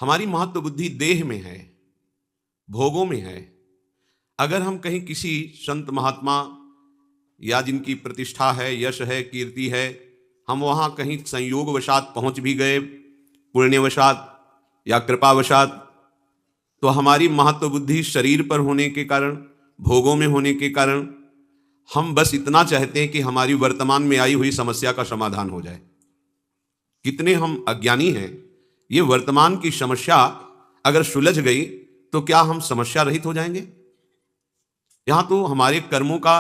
हमारी महत्व बुद्धि देह में है, भोगों में है। अगर हम कहीं किसी संत महात्मा या जिनकी प्रतिष्ठा है, यश है, कीर्ति है, हम वहाँ कहीं संयोगवशात पहुँच भी गए, पुण्यवशात या कृपावशात, तो हमारी महत्व बुद्धि शरीर पर होने के कारण, भोगों में होने के कारण, हम बस इतना चाहते हैं कि हमारी वर्तमान में आई हुई समस्या का समाधान हो जाए। कितने हम अज्ञानी हैं। ये वर्तमान की समस्या अगर सुलझ गई तो क्या हम समस्या रहित हो जाएंगे? यहां तो हमारे कर्मों का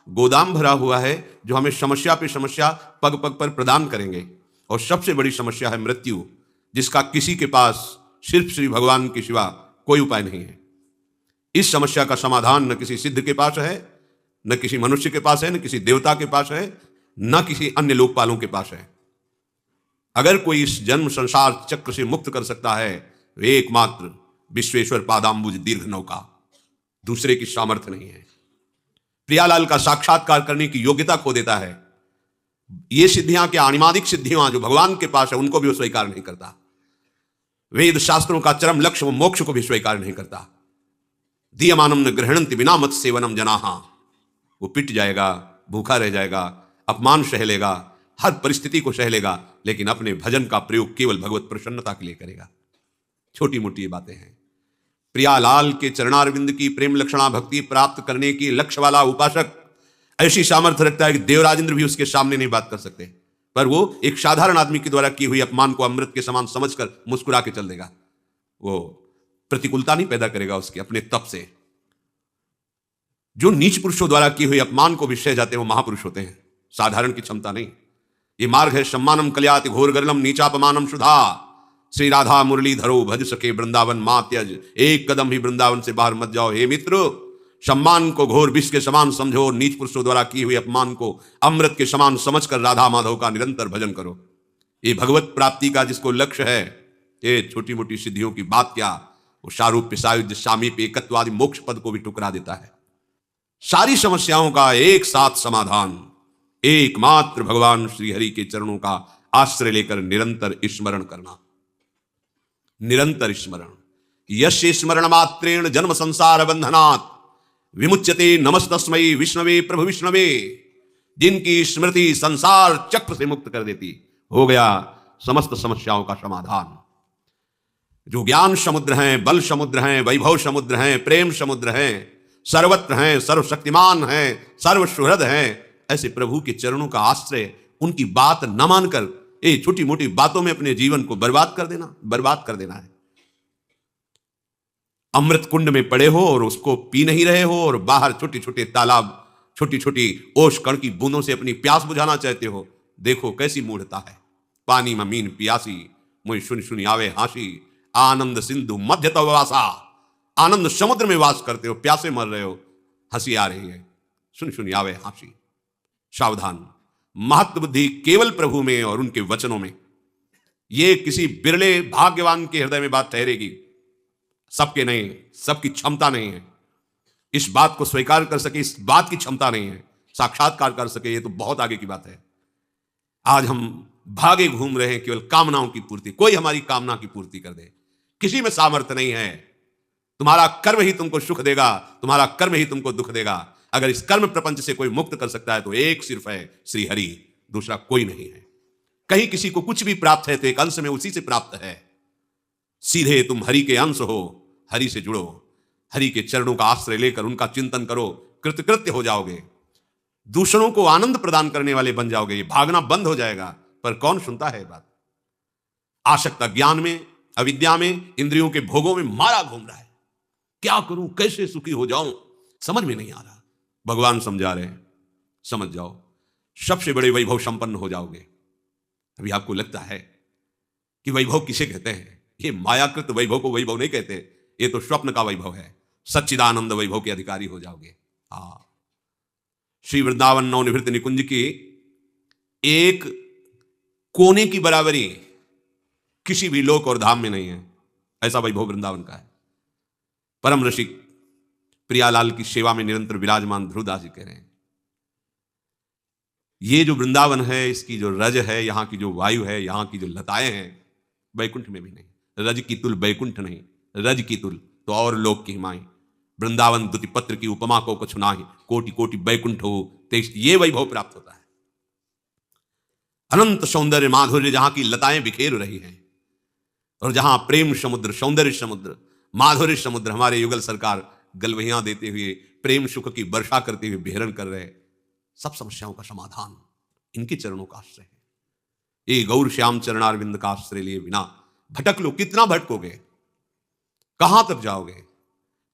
गोदाम भरा हुआ है जो हमें समस्या पे समस्या पग पग पर प्रदान करेंगे। और सबसे बड़ी समस्या है मृत्यु, जिसका किसी के पास सिर्फ श्री भगवान के सिवा कोई उपाय नहीं है। इस समस्या का समाधान न किसी सिद्ध के पास है, न किसी मनुष्य के पास है, न किसी देवता के पास है, न किसी अन्य लोकपालों के पास है। अगर कोई इस जन्म संसार चक्र से मुक्त कर सकता है, वे एकमात्र विश्वेश्वर पादाम्बुज दीर्घ नौका, दूसरे की सामर्थ्य नहीं है। प्रियालाल का साक्षात्कार करने की योग्यता खो देता है। ये सिद्धियां क्या, अनिमादिक सिद्धियां जो भगवान के पास है, उनको भी वो स्वीकार नहीं करता। वेद शास्त्रों का चरम लक्ष्य, वो मोक्ष को भी स्वीकार नहीं करता। दीयमानम न ग्रहणंति बिना मत सेवनम जनाहा, वो पिट जाएगा, भूखा रह जाएगा, अपमान सह लेगा, हर परिस्थिति को सह लेगा, लेकिन अपने भजन का प्रयोग केवल भगवत प्रसन्नता के लिए करेगा। छोटी मोटी ये बातें हैं। प्रियालाल के चरणारविंद की प्रेम लक्षणा भक्ति प्राप्त करने की लक्ष्य वाला उपासक ऐसी सामर्थ्य रखता है कि देवराजेंद्र भी उसके सामने नहीं बात कर सकते, पर वो एक साधारण आदमी के द्वारा की हुई अपमान को अमृत के समान समझकर मुस्कुरा के चल देगा। वो प्रतिकूलता नहीं पैदा करेगा उसके अपने तप से। जो नीच पुरुषों द्वारा की हुई अपमान को भी सह जाते हैं, वो महापुरुष होते हैं, साधारण की क्षमता नहीं। ये मार्ग है सम्मानम कल्याति घोर गरलम नीचापमानम सुधा। श्री राधा मुरली धरो भज सके वृंदावन मा त्यज, एक कदम भी वृंदावन से बाहर मत जाओ। हे मित्र, सम्मान को घोर विष के समान समझो, नीच पुरुषों द्वारा की हुई अपमान को अमृत के समान समझकर राधा माधव का निरंतर भजन करो। ये भगवत प्राप्ति का जिसको लक्ष्य है, ये छोटी मोटी सिद्धियों की बात क्या, वो सारूप्य सायुज्य सामीप्य एकत्वादि मोक्ष पद को भी टुकरा देता है। सारी समस्याओं का एक साथ समाधान एकमात्र भगवान श्री हरि के चरणों का आश्रय लेकर निरंतर स्मरण करना। निरंतर स्मरण, यस्य स्मरण मात्रेण जन्म संसार बंधनात् विमुच्यते नमस्तस्मै विष्णवे प्रभु विष्णवे। जिनकी स्मृति संसार चक्र से मुक्त कर देती, हो गया समस्त समस्याओं का समाधान। जो ज्ञान समुद्र हैं, बल समुद्र हैं, वैभव समुद्र हैं, प्रेम समुद्र हैं, सर्वत्र हैं, सर्वशक्तिमान हैं, सर्वसुहृद हैं, ऐसे प्रभु के चरणों का आश्रय, उनकी बात न मानकर ये छोटी मोटी बातों में अपने जीवन को बर्बाद कर देना है। अमृत कुंड में पड़े हो और उसको पी नहीं रहे हो, और बाहर छोटे छोटे तालाब, छोटी छोटी ओश कण की बूंदों से अपनी प्यास बुझाना चाहते हो। देखो कैसी मूढ़ता है। पानी में मीन पियासी, मुझे सुन सुन आवे हासी, आनंद सिंधु मध्य तव वासा। आनंद समुद्र में वास करते हो, प्यासे मर रहे हो, हंसी आ रही है, सुन सुन आवे हासी। सावधान, महत्व बुद्धि केवल प्रभु में और उनके वचनों में। ये किसी बिरले भाग्यवान के हृदय में बात ठहरेगी, सबके नहीं, सबकी क्षमता नहीं है। इस बात को स्वीकार कर सके, इस बात की क्षमता नहीं है। साक्षात्कार कर सके, ये तो बहुत आगे की बात है। आज हम भागे घूम रहे हैं केवल कामनाओं की पूर्ति, कोई हमारी कामना की पूर्ति कर दे, किसी में सामर्थ्य नहीं है। तुम्हारा कर्म ही तुमको सुख देगा, तुम्हारा कर्म ही तुमको दुख देगा। अगर इस कर्म प्रपंच से कोई मुक्त कर सकता है तो एक सिर्फ है श्री हरि, दूसरा कोई नहीं है। कहीं किसी को कुछ भी प्राप्त है तो एक अंश में उसी से प्राप्त है। सीधे तुम हरि के अंश हो, हरि से जुड़ो, हरि के चरणों का आश्रय लेकर उनका चिंतन करो, कृतकृत्य हो जाओगे, दूसरों को आनंद प्रदान करने वाले बन जाओगे। ये भागना बंद हो जाएगा। पर कौन सुनता है बात? आसक्त ज्ञान में, अविद्या में, इंद्रियों के भोगों में मारा घूम रहा है। क्या करूं, कैसे सुखी हो जाऊं, समझ में नहीं आ रहा। भगवान समझा रहे हैं, समझ जाओ, सबसे बड़े वैभव संपन्न हो जाओगे। अभी आपको लगता है कि वैभव किसे कहते हैं? ये मायाकृत वैभव को वैभव नहीं कहते, ये तो स्वप्न का वैभव है। सच्चिदानंद वैभव के अधिकारी हो जाओगे। श्री वृंदावन नवनिवृत्त निकुंज की एक कोने की बराबरी किसी भी लोक और धाम में नहीं है। ऐसा वैभव वृंदावन का है। परम रसिक प्रियालाल की सेवा में निरंतर विराजमान ध्रुवदास जी कह रहे हैं, ये जो वृंदावन है, इसकी जो रज है, यहां की जो वायु है, यहां की जो लताएं हैं, वैकुंठ में भी नहीं। रज की तुल बैकुंठ नहीं, रज की तुल तो और लोक की माई, वृंदावन दुति पत्र की उपमा को कुछ नाही, कोटि कोटि बैकुंठ हो तेज, ये वैभव प्राप्त होता है। अनंत सौंदर्य माधुर्य जहां की लताएं बिखेर रही हैं, और जहां प्रेम समुद्र, सौंदर्य समुद्र, माधुर्य समुद्र, हमारे युगल सरकार गलवहियां देते हुए प्रेम सुख की वर्षा करते हुए विहरण कर रहे, सब समस्याओं का समाधान इनके चरणों का आश्रय है। ये गौर श्याम चरणारविंद का आश्रय लिए बिना भटक लो, कितना भटकोगे, कहां तक जाओगे,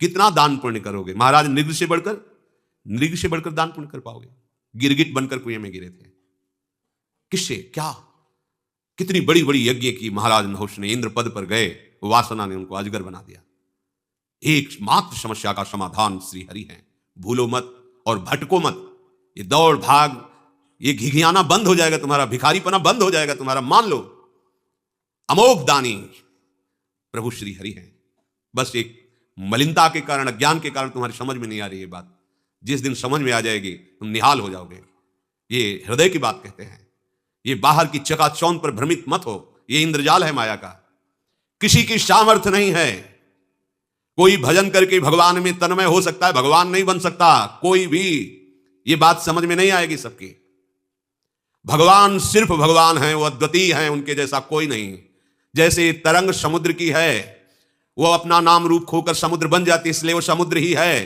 कितना दान पुण्य करोगे। महाराज नृग से बढ़कर दान पुण्य कर पाओगे। गिरगिट बनकर कुएं में गिरे थे, किससे क्या, कितनी बड़ी बड़ी यज्ञ की महाराज नहुष ने, इंद्र पद पर गए, वासना ने उनको अजगर बना दिया। एकमात्र समस्या का समाधान श्री हरि है। भूलो मत और भटको मत, ये दौड़ भाग, ये घिघियाना बंद हो जाएगा तुम्हारा, भिखारीपना बंद हो जाएगा तुम्हारा। मान लो अमोघ दानी प्रभु श्री हरि हैं। बस एक मलिनता के कारण, अज्ञान के कारण तुम्हारी समझ में नहीं आ रही ये बात। जिस दिन समझ में आ जाएगी तुम निहाल हो जाओगे। ये हृदय की बात कहते हैं। ये बाहर की चकाचौंध पर भ्रमित मत हो, ये इंद्रजाल है माया का। किसी की सामर्थ्य नहीं है। कोई भजन करके भगवान में तन्मय हो सकता है, भगवान नहीं बन सकता कोई भी। ये बात समझ में नहीं आएगी सबकी। भगवान सिर्फ भगवान हैं, वो अद्वितीय हैं, उनके जैसा कोई नहीं। जैसे तरंग समुद्र की है, वो अपना नाम रूप खोकर समुद्र बन जाती, इसलिए वो समुद्र ही है।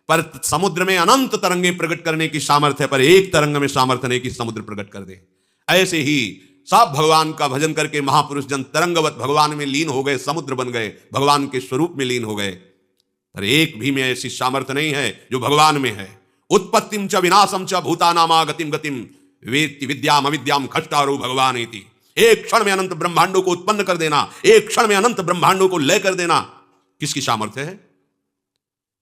पर समुद्र में अनंत तरंगे प्रकट करने की सामर्थ्य है, पर एक तरंग में सामर्थ्य नहीं कि समुद्र प्रकट कर दे। ऐसे ही सब भगवान का भजन करके महापुरुष जन तरंगवत भगवान में लीन हो गए, समुद्र बन गए, भगवान के स्वरूप में लीन हो गए। पर एक भी में ऐसी सामर्थ्य नहीं है जो भगवान में है। उत्पत्तिम च विनाशम च भूतानामागतिम गतिम वेत्ति विद्याम अविद्याम खष्टारो भगवान इति। एक क्षण में अनंत ब्रह्मांडों को उत्पन्न कर देना, एक क्षण में अनंत ब्रह्मांडों को लय कर देना, किसकी सामर्थ्य है?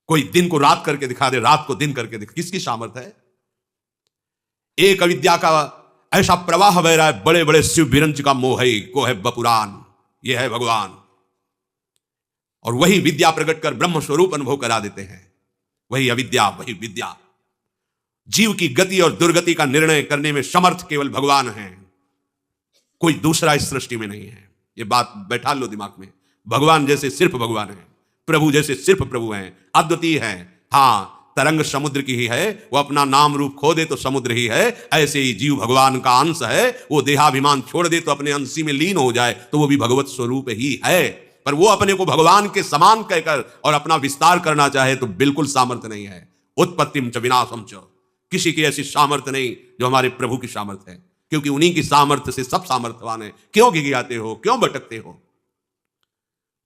कोई दिन को रात करके दिखा दे, रात को दिन करके दिखा, किसकी सामर्थ्य है? एक अविद्या का ऐसा प्रवाह बह रहा है, बड़े बड़े शिव विरंच का मोह है, को है बपुरान, ये है भगवान। और वही विद्या प्रकट कर ब्रह्म स्वरूप अनुभव करा देते हैं। वही अविद्या, वही विद्या। जीव की गति और दुर्गति का निर्णय करने में समर्थ केवल भगवान है, कोई दूसरा इस सृष्टि में नहीं है। ये बात बैठा लो दिमाग में। भगवान जैसे सिर्फ भगवान है, प्रभु जैसे सिर्फ प्रभु हैं, अद्वितीय हैं। हाँ, तरंग समुद्र की ही है, वो अपना नाम रूप खो दे तो समुद्र ही है। ऐसे ही जीव भगवान का अंश है, वो देहाभिमान छोड़ दे तो अपने अंशी में लीन हो जाए तो वो भी भगवत स्वरूप ही है। पर वो अपने को भगवान के समान कहकर और अपना विस्तार करना चाहे तो बिल्कुल सामर्थ्य नहीं है। उत्पत्तिम च विनाशम च, किसी की ऐसी सामर्थ्य नहीं जो हमारे प्रभु की सामर्थ्य है, क्योंकि उन्हीं की सामर्थ्य से सब सामर्थ्यवान है। क्यों घिघियाते हो, क्यों भटकते हो?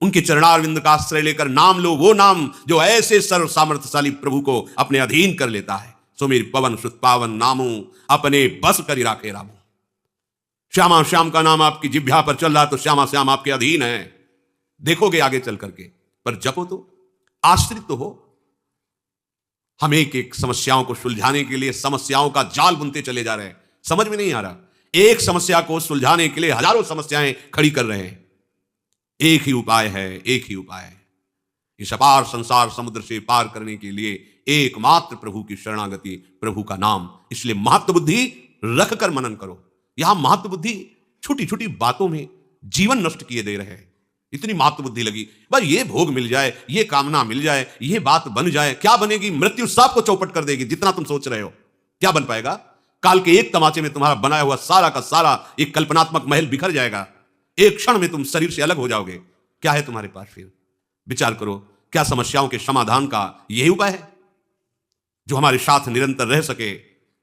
उनके चरणारविंद का आश्रय लेकर नाम लो, वो नाम जो ऐसे सर्व सामर्थ्यशाली प्रभु को अपने अधीन कर लेता है। सुमिर पवन सुत पावन नामो, अपने बस करी राखे रामो। श्यामा श्याम का नाम आपकी जिह्वा पर चल रहा तो श्यामा श्याम आपके अधीन है, देखोगे आगे चल करके। पर जपो तो, आश्रित तो हो। हम एक एक समस्याओं को सुलझाने के लिए समस्याओं का जाल बुनते चले जा रहे हैं, समझ में नहीं आ रहा। एक समस्या को सुलझाने के लिए हजारों समस्याएं खड़ी कर रहे हैं। एक ही उपाय है, एक ही उपाय है। इस अपार संसार समुद्र से पार करने के लिए एकमात्र प्रभु की शरणागति, प्रभु का नाम। इसलिए महत्व बुद्धि रख कर मनन करो। यहां महत्व बुद्धि छोटी छोटी बातों में जीवन नष्ट किए दे रहे हैं। इतनी महत्व बुद्धि लगी, बस ये भोग मिल जाए, ये कामना मिल जाए, ये बात बन जाए। क्या बनेगी? मृत्यु सब को चौपट कर देगी। जितना तुम सोच रहे हो क्या बन पाएगा? काल के एक तमाचे में तुम्हारा बनाया हुआ सारा का सारा एक कल्पनात्मक महल बिखर जाएगा। एक क्षण में तुम शरीर से अलग हो जाओगे। क्या है तुम्हारे पास फिर? विचार करो, क्या समस्याओं के समाधान का यही उपाय है जो हमारे साथ निरंतर रह सके,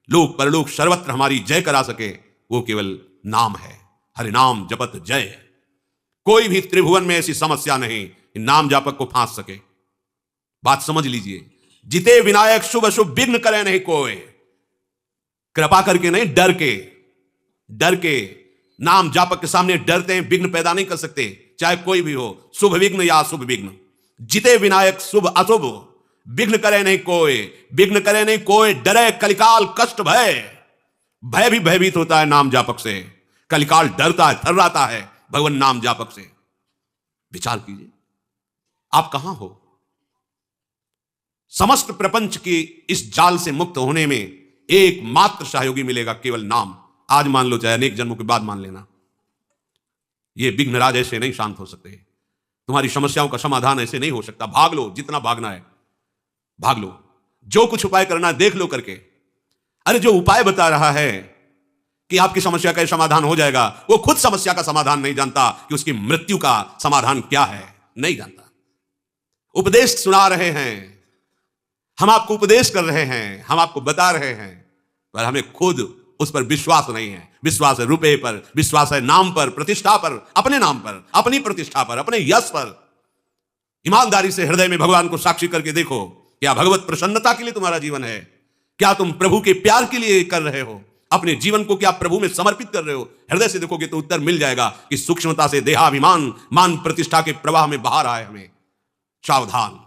लोक परलोक सर्वत्र हमारी जय करा सके? वो केवल नाम है। हरि नाम जपत जय। कोई भी त्रिभुवन में ऐसी समस्या नहीं नाम जापक को फांस सके। बात समझ लीजिए। जिते विनायक शुभ शुभ विघ्न करे नहीं कोई। कृपा करके नहीं, डर के, डर के नाम जापक के सामने डरते हैं, विघ्न पैदा नहीं कर सकते, चाहे कोई भी हो, शुभ विघ्न या अशुभ विघ्न। जिते विनायक शुभ अशुभ विघ्न करे नहीं कोई, विघ्न करे नहीं कोई, डरे कलिकाल कष्ट भय। भय भी भयभीत होता है नाम जापक से, कलिकाल डरता है, थर्राता है भगवान नाम जापक से। विचार कीजिए, आप कहां हो? समस्त प्रपंच की इस जाल से मुक्त होने में एकमात्र सहयोगी मिलेगा, केवल नाम। आज मान लो, चाहे अनेक जन्मों के बाद मान लेना, ये विघ्नराज ऐसे नहीं शांत हो सकते। तुम्हारी समस्याओं का समाधान ऐसे नहीं हो सकता। भाग लो, जितना भागना है भाग लो, जो कुछ उपाय करना है देख लो करके। अरे जो उपाय बता रहा है कि आपकी समस्या का समाधान हो जाएगा, वो खुद समस्या का समाधान नहीं जानता कि उसकी मृत्यु का समाधान क्या है, नहीं जानता। उपदेश सुना रहे हैं, हम आपको उपदेश कर रहे हैं, हम आपको बता रहे हैं, पर हमें खुद उस पर विश्वास नहीं है। विश्वास है रुपए पर, विश्वास है नाम पर, प्रतिष्ठा पर, अपने नाम पर, अपनी प्रतिष्ठा पर, अपने यश पर। ईमानदारी से हृदय में भगवान को साक्षी करके देखो, क्या भगवत प्रसन्नता के लिए तुम्हारा जीवन है? क्या तुम प्रभु के प्यार के लिए कर रहे हो? अपने जीवन को क्या प्रभु में समर्पित कर रहे हो? हृदय से देखोगे तो उत्तर मिल जाएगा कि सूक्ष्मता से देहाभिमान, मान प्रतिष्ठा के प्रवाह में बाहर आए हमें। सावधान,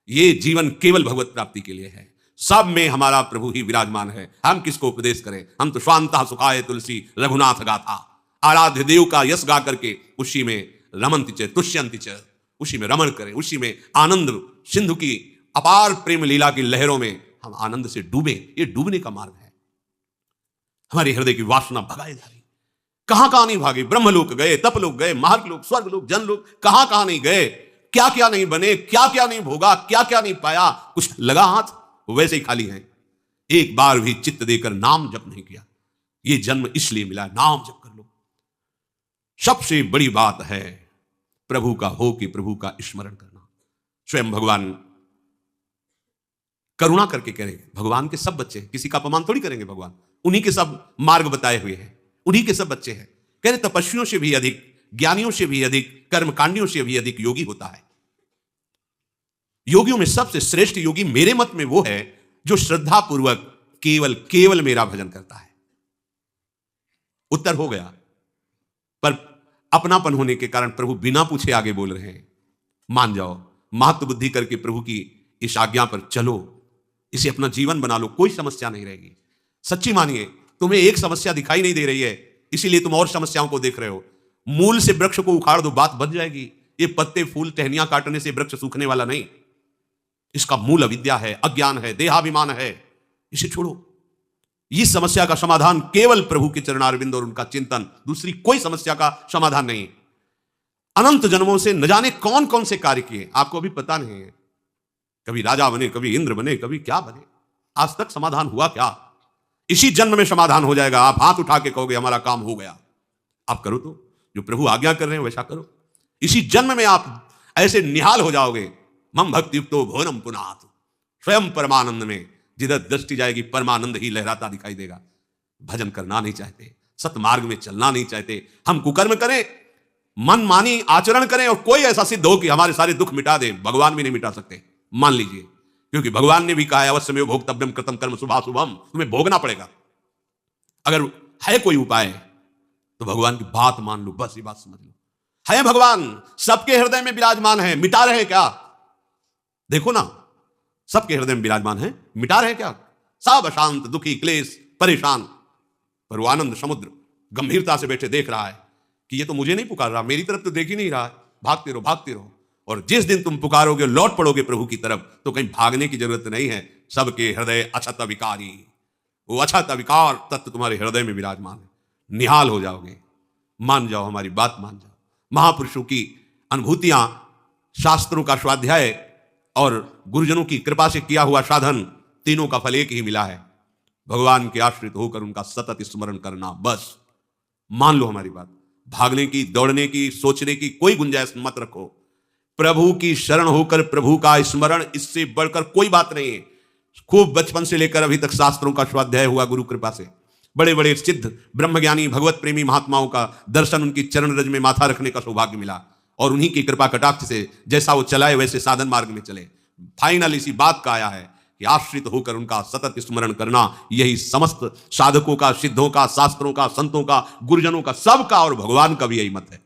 ये जीवन केवल भगवत प्राप्ति के लिए है। सब में हमारा प्रभु ही विराजमान है। हम किसको उपदेश करें? हम तो स्वांतः सुखाय तुलसी रघुनाथ गाथा, आराध्य देव का यश गा करके उसी में रमन्ति च तुष्यन्ति च, उसी में रमण करें, उसी में आनंद, सिंधु की अपार प्रेम लीला की लहरों में हम आनंद से डूबे। ये डूबने का मार्ग है। हमारे हृदय की वासना भगाए जा रही, कहां कहां नहीं भागे। ब्रह्मलोक गए, तपलोक गए, मार्गलोक, स्वर्गलोक, जनलोक, कहां कहां नहीं गए, क्या क्या नहीं बने, क्या क्या नहीं भोगा, क्या क्या नहीं पाया। कुछ लगा हाथ, वैसे ही खाली है। एक बार भी चित्त देकर नाम जप नहीं किया। ये जन्म इसलिए मिला, नाम जप कर लो। सबसे बड़ी बात है प्रभु का हो कि प्रभु का स्मरण करना। स्वयं भगवान करुणा करके कह रहे, भगवान के सब बच्चे हैं, किसी का अपमान थोड़ी करेंगे भगवान। उन्हीं के सब मार्ग बताए हुए हैं, उन्हीं के सब बच्चे हैं। कह रहे तपस्वियों से भी अधिक, ज्ञानियों से भी अधिक, कर्मकांडियों से भी अधिक योगी होता है। योगियों में सबसे श्रेष्ठ योगी मेरे मत में वो है जो श्रद्धा पूर्वक केवल केवल मेरा भजन करता है। उत्तर हो गया, पर अपनापन होने के कारण प्रभु बिना पूछे आगे बोल रहे हैं। मान जाओ, महत्व बुद्धि करके प्रभु की इस आज्ञा पर चलो, इसे अपना जीवन बना लो, कोई समस्या नहीं रहेगी। सच्ची मानिए, तुम्हें एक समस्या दिखाई नहीं दे रही है, इसीलिए तुम और समस्याओं को देख रहे हो। मूल से वृक्ष को उखाड़ दो, बात बन जाएगी। ये पत्ते फूल टहनियां काटने से वृक्ष सूखने वाला नहीं। इसका मूल अविद्या है, अज्ञान है, देहाभिमान है। इसे छोड़ो। इस समस्या का समाधान केवल प्रभु के चरणारविंद और उनका चिंतन, दूसरी कोई समस्या का समाधान नहीं। अनंत जन्मों से न जाने कौन कौन से कार्य किए, आपको अभी पता नहीं है। कभी राजा बने, कभी इंद्र बने, कभी क्या बने, आज तक समाधान हुआ क्या? इसी जन्म में समाधान हो जाएगा। आप हाथ उठा के कहोगे हमारा काम हो गया। आप करो, तो जो प्रभु आज्ञा कर रहे हैं वैसा करो। इसी जन्म में आप ऐसे निहाल हो जाओगे। मम भक्ति युक्तो भुवनम पुनात, स्वयं परमानंद में जिधर दृष्टि जाएगी परमानंद ही लहराता दिखाई देगा। भजन करना नहीं चाहते, सतमार्ग में चलना नहीं चाहते, हम कुकर्म करें, मन मानी आचरण करें और कोई ऐसा सिद्ध हो कि हमारे सारे दुख मिटा दे, भगवान भी नहीं मिटा सकते। मान लीजिए, क्योंकि भगवान ने भी कहा है अवश्यमेव भोक्तव्यम कृतं कर्म शुभाशुभम, तुम्हें भोगना पड़ेगा। अगर है कोई उपाय तो भगवान की बात मान लो, बस ये बात समझ लो। है भगवान, सबके हृदय में विराजमान है, मिटा रहे क्या? देखो ना, सबके हृदय में विराजमान है, मिटा रहे क्या? सब अशांत, दुखी, क्लेश, परेशान, पर वो आनंद समुद्र गंभीरता से बैठे देख रहा है कि ये तो मुझे नहीं पुकार रहा, मेरी तरफ तो देख ही नहीं रहा है। भागते रहो, भागते रहो। और जिस दिन तुम पुकारोगे, लौट पड़ोगे प्रभु की तरफ, तो कहीं भागने की जरूरत नहीं है। सबके हृदय अछत विकारी, वो अछत विकार तत्व तुम्हारे हृदय में विराजमान है। निहाल हो जाओगे। मान जाओ, हमारी बात मान जाओ। महापुरुषों की अनुभूतियां, शास्त्रों का स्वाध्याय और गुरुजनों की कृपा से किया हुआ साधन, तीनों का फल एक ही मिला है, भगवान के आश्रित होकर उनका सतत स्मरण करना। बस मान लो हमारी बात। भागने की, दौड़ने की, सोचने की कोई गुंजाइश मत रखो। प्रभु की शरण होकर प्रभु का स्मरण, इससे बढ़कर कोई बात नहीं है। खूब बचपन से लेकर अभी तक शास्त्रों का स्वाध्याय हुआ गुरु कृपा से। बड़े बड़े सिद्ध ब्रह्मज्ञानी भगवत प्रेमी महात्माओं का दर्शन, उनकी चरण रज में माथा रखने का सौभाग्य मिला, और उन्हीं की कृपा कटाक्ष से जैसा वो चलाए वैसे साधन मार्ग में चले। फाइनल इसी बात का आया है कि आश्रित होकर उनका सतत स्मरण करना, यही समस्त साधकों का, सिद्धों का, शास्त्रों का, संतों का, गुरुजनों का, सबका और भगवान का भी यही मत है।